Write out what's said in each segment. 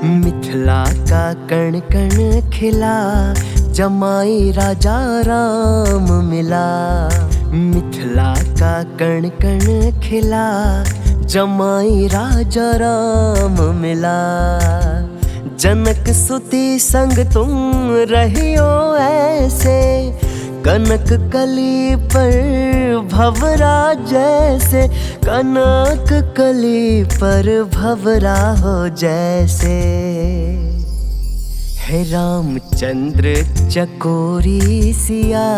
मिथिला का कण कण खिला, जमाई राजा राम मिला। मिथिला का कण कण खिला, जमाई राजा राम मिला। जनक सुती संग तुम रहियो ऐसे, कनक कली पर भंवरा जैसे। कनक कली पर भंवरा हो जैसे। है रामचंद्र चकोरी सिया,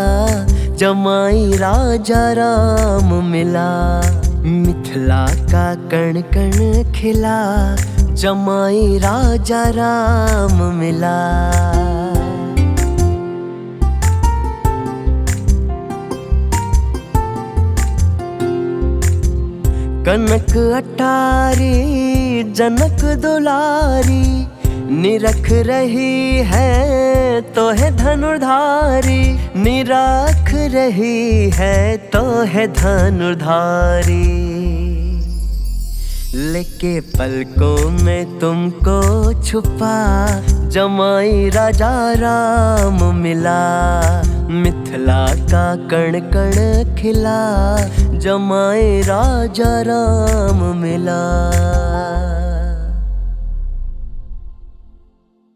जमाई राजा राम मिला। मिथिला का कण कण खिला, जमाई राजा राम मिला। कनक अटारी जनक दुलारी, निरख रही है तो है धनुर्धारी। निरख रही है तो है धनुर्धारी। लेके पलकों में तुमको छुपा, जमाई राजा राम मिला। मिथिला का कण कण खिला, जमाई राजा राम मिला।